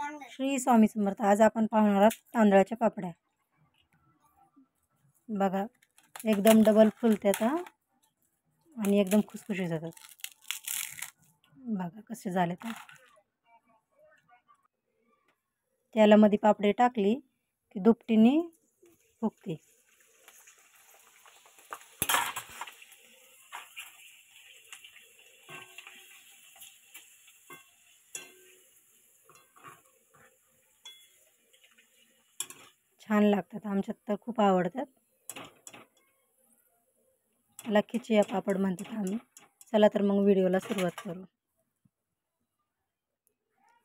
श्री स्वामी समर्थ. आज आपण पाहणार आहोत तांदळाच्या पापड्या. बघा, एकदम डबल फुलतात आणि एकदम खुसखुशीत होतात. बघा कसे झाले तर. तेलामध्ये पापडे टाकली की दुपटीने फुगते. छान लागतात. आमच्यात तर खूप आवडतात. त्याला खिचिया पापड म्हणतात आम्ही. चला तर मग व्हिडिओला सुरुवात करू.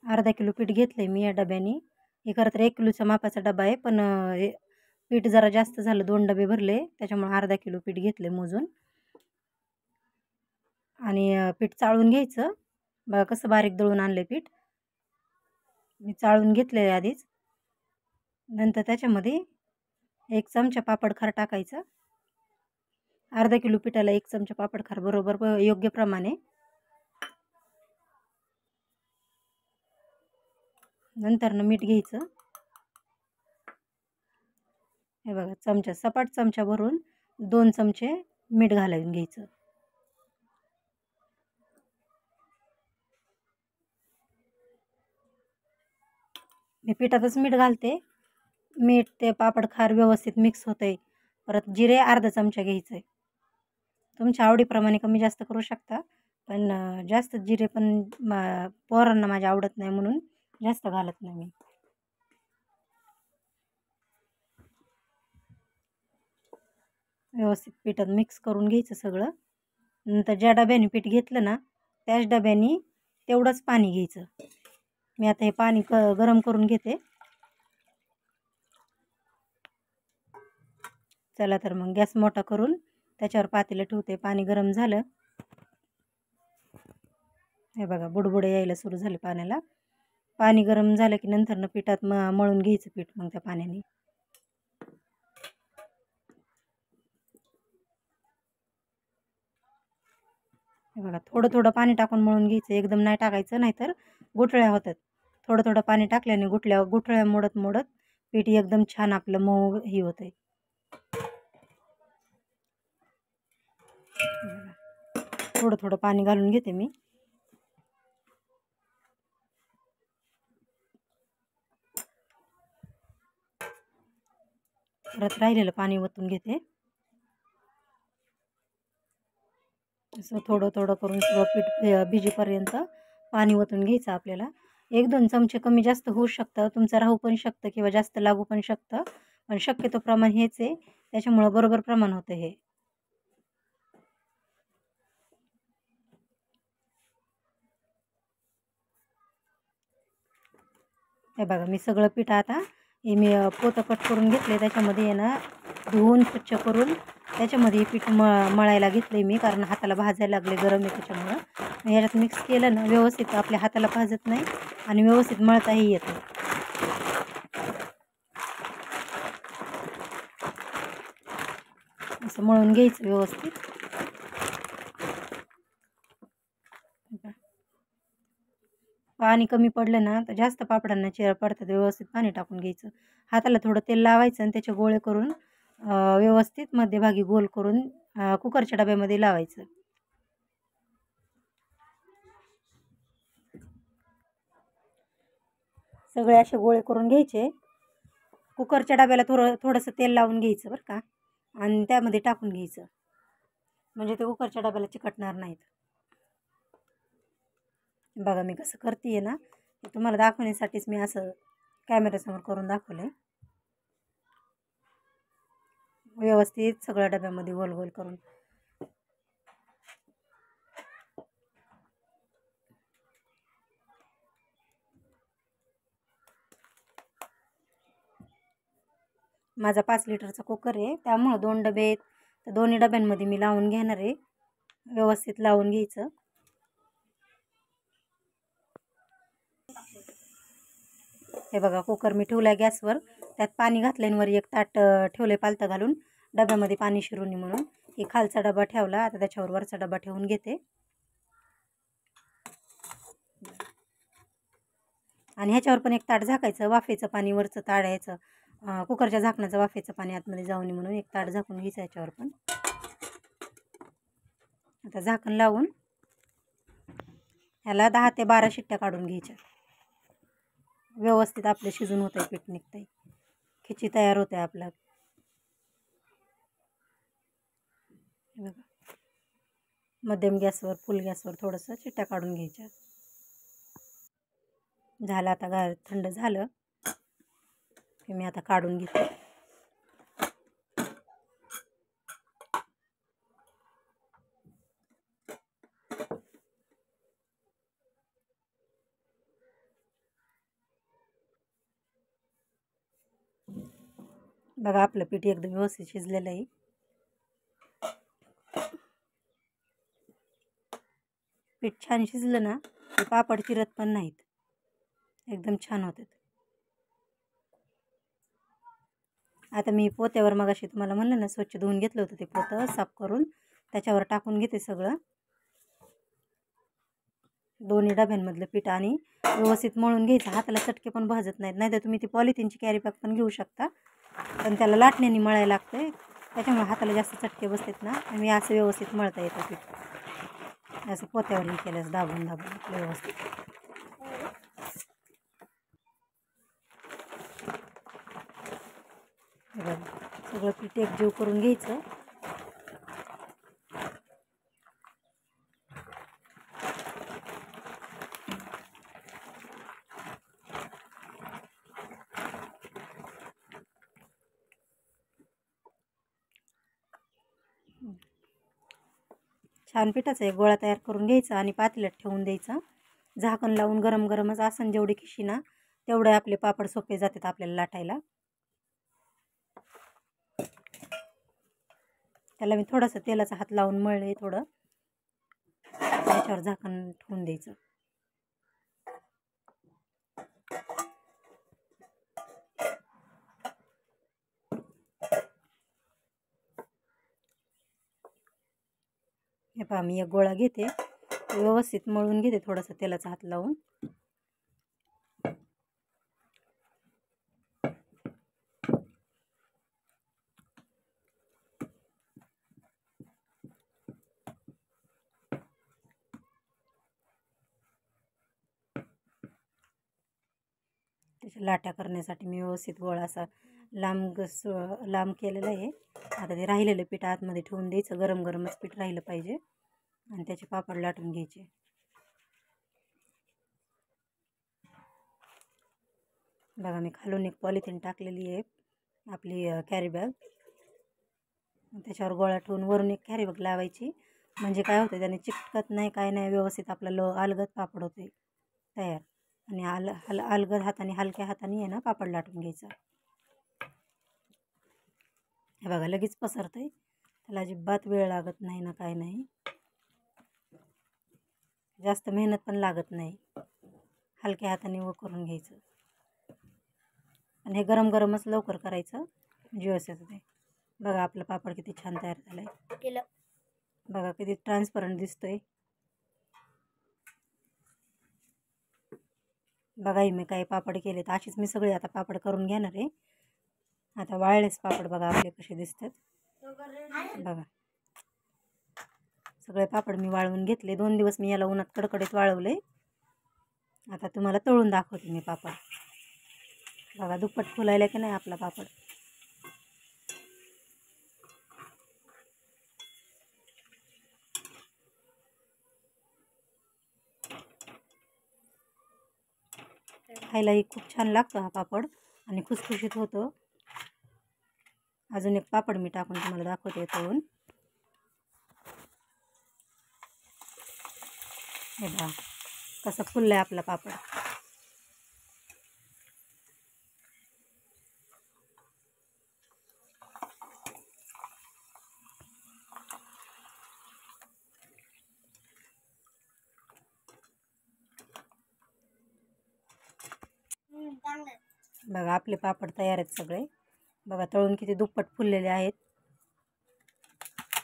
अर्धा किलो पीठ घेतलंय मी या डब्याने. हे खरं तर 1 किलोचा मापाचा डबा आहे, पण पीठ जरा जास्त झालं, 2 डबे भरले, त्याच्यामुळे अर्धा किलो पीठ घेतले मोजून. आणि पीठ चाळून घ्यायचं. बघा कसं बारीक दळून आणले पीठ. मी चाळून घेतले आधीच. नंतर त्याच्यामध्ये 1 चमचा पापडखार टाकायचा. अर्धा किलो पिठाला 1 चमचा पापडखार बरोबर योग्य प्रमाणे. नंतर मीठ घ्यायचं. हे बघा, चमचा, सपाट चमचा भरून 2 चमचे मीठ घालून घ्यायचं. मी पिठातच मीठ घालते. मीठ ते पापड खार व्यवस्थित मिक्स होते. परत जिरे अर्धा चमचा घ्यायचं. तुमच्या आवडीप्रमाणे कमी जास्त करू शकता, पण जास्त जिरे पण पोरांना माझ्या आवडत नाही म्हणून जास्त घालत नाही मी. व्यवस्थित पिठात मिक्स करून घ्यायचं सगळं. नंतर ज्या डब्याने पीठ घेतलं ना, त्याच डब्याने तेवढंच पाणी घ्यायचं. मी आता हे पाणी गरम करून घेते. चला तर मग गॅस मोठा करून त्याच्यावर पातेलं ठेवते. पाणी गरम झालं. हे बघा, बुडबुडे यायला सुरू झाले पाण्याला. पाणी गरम झालं की नंतर पिठात मळून घ्यायचं पीठ मग त्या पाण्याने. हे बघा, थोडं थोडं पाणी टाकून मळून घ्यायचं. एकदम नाही टाकायचं, नाहीतर गुठळ्या होतात. थोडं थोडं पाणी टाकल्याने गुठळ्या मोडत मोडत पीठ एकदम छान आपलं मऊ ही होतंय. थोडं थोडं पाणी घालून घेते मी. परत राहिलेलं पाणी ओतून घेते. असं थोडं थोडं करून सगळं पीठ भिजेपर्यंत पाणी ओतून घ्यायचं आपल्याला. 1-2 चमचे कमी जास्त होऊ शकतं. तुमचं राहू पण शकतं किंवा जास्त लागू पण शकतं, पण शक्यतो प्रमाण हेच आहे, त्याच्यामुळं बरोबर प्रमाण होतं हे. हे बघा, मी सगळं पीठ आता हे मी पोतं कट करून घेतले. त्याच्यामध्ये आहे ना, धुवून स्वच्छ करून त्याच्यामध्ये पीठ मळायला घेतले मी, कारण हाताला भाजायला लागले, गरम आहे त्याच्यामुळं. याच्यात मिक्स केलं ना व्यवस्थित, आपल्या हाताला भाजत नाही आणि व्यवस्थित मळताही येतं. असं मळून घ्यायचं व्यवस्थित. पाणी कमी पडलं ना तर जास्त पापडांना चिरा पडतात. व्यवस्थित पाणी टाकून घ्यायचं. हाताला थोडं तेल लावायचं आणि त्याचे गोळे करून व्यवस्थित मध्यभागी गोल करून कुकरच्या डब्यामध्ये लावायचं. सगळे असे गोळे करून घ्यायचे. कुकरच्या डब्याला थोडंसं तेल लावून घ्यायचं बरं का, आणि त्यामध्ये टाकून घ्यायचं, म्हणजे ते कुकरच्या डब्याला चिकटणार नाहीत. बघा मी कसं करते ना, तुम्हाला दाखवण्यासाठीच मी असं कॅमेऱ्यासमोर करून दाखवले. व्यवस्थित सगळ्या डब्यामध्ये गोल गोल करून. माझा 5 लिटरचा कुकर आहे, त्यामुळं 2 डबे आहेत. तर दोन्ही डब्यांमध्ये मी लावून घेणार आहे. व्यवस्थित लावून घ्यायचं. हे बघा, कुकर मी ठेवला गॅसवर. त्यात पाणी घातल्याने वर एक ताट ठेवले पालतं घालून, डब्यामध्ये पाणी शिरून म्हणून. हे खालचा डबा ठेवला. आता त्याच्यावर वरचा डबा ठेवून घेते. आणि ह्याच्यावर पण एक ताट झाकायचं, वाफेचं पाणी वरचं ताडायचं, कुकरच्या झाकणाचं वाफेचं पाणी आतमध्ये जाऊ नये म्हणून एक ताट झाकून घ्यायचं ह्याच्यावर पण. आता झाकण लावून ह्याला 10 ते 12 शिट्ट्या काढून घ्यायच्या. व्यवस्थित आपलं शिजून होतं आहे, पीठ निघतं आहे, खिची तयार होते आपलं. बघा, मध्यम गॅसवर फुल गॅसवर थोडंसं शिट्ट्या काढून घ्यायच्या. झालं आता थंड झालं की मी आता काढून घेते. बघा आपलं पीठ एकदम व्यवस्थित शिजलेलं आहे. पीठ छान शिजलं ना ते पापड चिरत पण नाहीत, एकदम छान होतात. आता मी पोत्यावर मगाशी तुम्हाला म्हणलं ना स्वच्छ धुवून घेतलं होतं, ते पोतं साफ करून त्याच्यावर टाकून घेते सगळं, दोन्ही डब्यांमधलं पीठ, आणि व्यवस्थित मळून घ्यायचं. हाताला चटके पण भाजत नाहीत. नाहीतर तुम्ही ती पॉलिथिनची कॅरी बॅग पण घेऊ शकता, पण त्याला लाटण्याने मळायला लागतं, त्याच्यामुळे हाताला जास्त चटके बसतात ना. मी असं व्यवस्थित मळता येतं पीठ, असं पोत्यावर केल्यास दाबून दाबून व्यवस्थित. सगळं पीठ एकजीव करून घ्यायचं. छान पिठाचा एक गोळा तयार करून घ्यायचा आणि पातेल्यात ठेवून द्यायचा. झाकण लावून गरम गरमच आसन जेवढी खिशी ना तेवढे आपले पापड सोपे जातात आपल्याला लाटायला. त्याला मी थोडंसं तेलाचा हात लावून मळले थोडं, त्याच्यावर झाकण ठेवून द्यायचं. हे पहा, मी एक गोळा घेते, व्यवस्थित मळून घेते थोडंसं तेलाचा हात लावून. त्याच्या लाट्या करण्यासाठी मी व्यवस्थित गोळा असा लांब केलेला आहे. आता ते राहिलेलं पीठ आतमध्ये ठेवून द्यायचं, गरम गरमच पीठ राहिलं पाहिजे, आणि त्याचे पापड लाटून घ्यायचे. बघा, मी खालून एक पॉलिथिन टाकलेली आहे आपली कॅरी बॅग, त्याच्यावर गोळा ठेवून वरून एक कॅरी बॅग लावायची. म्हणजे काय होतं, त्याने चिकटत नाही, काय नाही, व्यवस्थित आपलं अलगद पापड होते तयार. आणि अलगद हाताने, हलक्या हाताने आहे ना पापड लाटून घ्यायचा. हे बघा लगेच पसरतंय, त्याला अजिबात वेळ लागत नाही ना, काय नाही, जास्त मेहनत पण लागत नाही, हलक्या हाताने करून घ्यायचं. आणि हे गरम गरमच लवकर करायचं, व्यवस्थित होते. बघा आपलं पापड किती छान तयार झालंय, बघा किती ट्रान्सपरंट दिसतोय. बघा मी काही पापड केले, तर अशीच मी सगळे आता पापड करून घेणार आहे. आता वाळलेच पापड बघा आपले कसे दिसतात. बघा सगळे पापड मी वाळवून घेतले, 2 दिवस मी याला उन्हात कडकडीत वाळवले. आता तुम्हाला तळून दाखवते मी पापड. बघा दुप्पट फुलायला की नाही आपला पापड. खायलाही खूप छान लागतो हा पापड, आणि खुसखुशीत होतो. अजून एक पापड मी टाकून तुम्हाला दाखवते तळून. हे बघा कसं फुललंय आपला पापड. बघा आपले पापड तयार आहेत सगळे. बघा तळून किती दुप्पट फुललेले आहेत.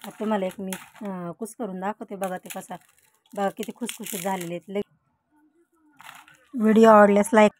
आता तुम्हाला एक मी कुस करून दाखवते. बघा ते कसा, बघा किती खुसखुशीत झालेले आहेत. व्हिडिओ आवडल्यास लाईक